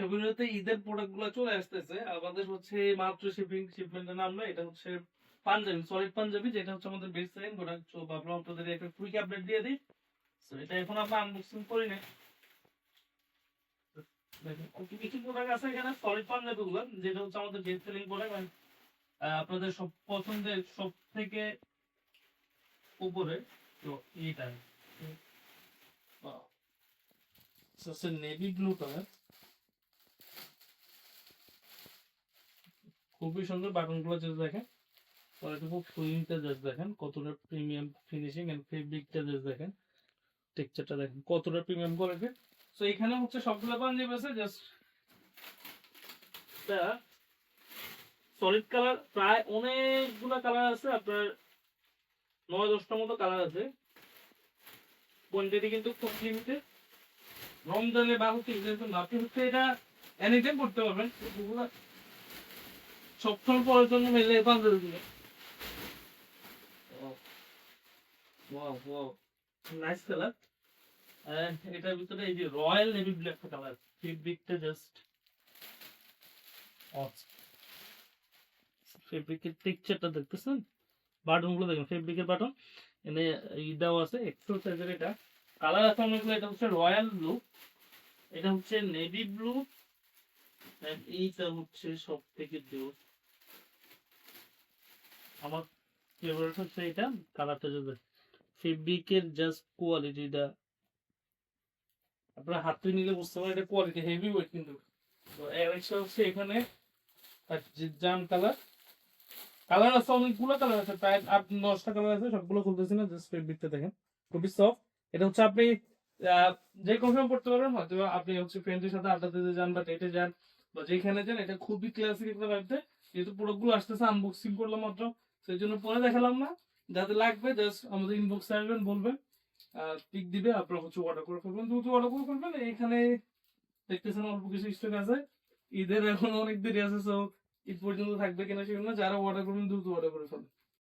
ফেব্রুয়ারিতে ঈদের প্রোডাক্ট গুলো চলে আসতেছে, আমাদের হচ্ছে মাত্র শিপমেন্টের নাম না, এটা হচ্ছে পাঞ্জাবি, সলিড পাঞ্জাবি, যেটা হচ্ছে আমাদের বেস্ট সেলিং প্রোডাক্ট। তো ভাবলাম আপনাদের একটা কুইক আপডেট দিয়ে দিই। তো এটা এখন আমরা আনবক্সিং করি না, দেখেন কিছু প্রোডাক্ট আছে এখানে সলিড পাঞ্জাবি গুলো, যেটা হচ্ছে আমাদের বেস্ট সেলিং প্রোডাক্ট। আপনাদের সব পছন্দের সব থেকে উপরে। তো এইটা হচ্ছে নেভি ব্লু কালার, খুবই সুন্দর। বাটন গুলো যদি দেখেন, কোয়ালিটি খুব সুইংটা জাস্ট দেখেন কতটা প্রিমিয়াম ফিনিশিং, এন্ড ফেব্রিকটা জাস্ট দেখেন, টেক্সচারটা দেখেন কতটা প্রিমিয়াম কোয়ালিটি। সো এখানে হচ্ছে সবগুলো পাঞ্জাবি আছে, জাস্ট সলিড কালার প্রায় অনেকগুলো কালার আছে, আপনার 9-10টার মতো কালার আছে। কোয়ান্টিটি কিন্তু খুব লিমিটেড। রমজানে বা হচ্ছে আপনি হচ্ছে এটা এনিটাইম করতে পারবেন, সবসময় পরার জন্য মিলে এই পাঞ্জাবিগুলো। Wow wow, nice colour. এটার ভিতরে এই যে রয়্যাল নেভি ব্লু একটা কালার, ফেব্রিকটা জাস্ট ফেব্রিকের টেক্সচারটা দেখতেছেন, বাটন গুলো দেখেন, ফেব্রিকের বাটন এনে দেওয়া আছে এক্সেল সাইজের। এটা কালার আছে অনেকগুলো, এটা হচ্ছে রয়্যাল ব্লু, এটা হচ্ছে নেভি ব্লু, এইটা হচ্ছে সব থেকে জোস। আমার ফেভারিট হচ্ছে এটা, কালারটা যদি ফেব্রিকের জাস্ট কোয়ালিটিটা আপনারা হাতে নিলে বুঝতে পারেন এটা কোয়ালিটি হেভি ওয়েট কিন্তু। তো এর হচ্ছে এখানে জাম কালার, কালার আছে অনেকগুলো কালার আছে, প্রায় 8-10টা কালার আছে, সবগুলো খুলতেছি না, জাস্ট ফেব্রিকটা দেখেন খুবই সফট। এটা হচ্ছে আপনি যে কোনো সময় পড়তে পারবেন, হয়তো আপনি হচ্ছে ফ্রেন্ডের সাথে আড্ডা দিতে যান বা ডেটে যান বা যেখানে যান, এটা খুবই ক্লাসিক একটা ভাবতে। যেহেতু প্রোডাক্টগুলো আসতেছে, আনবক্সিং করলাম মাত্র, সেই জন্য পরে দেখালাম না। যাতে লাগবে জাস্ট আমাদের ইনবক্সে আসবেন, বলবেন, পিক দিবে, আপনার হচ্ছে অর্ডার করে ফেলবেন, দ্রুত অর্ডার করে ফেলবেন। এখানে দেখতেছেন অল্প কিছু স্টক আছে, ঈদের এখন অনেক দেরি আছে, সো ঈদ পর্যন্ত থাকবে কিনা সেজন্য যারা অর্ডার করবেন দ্রুত অর্ডার করে ফেলবেন।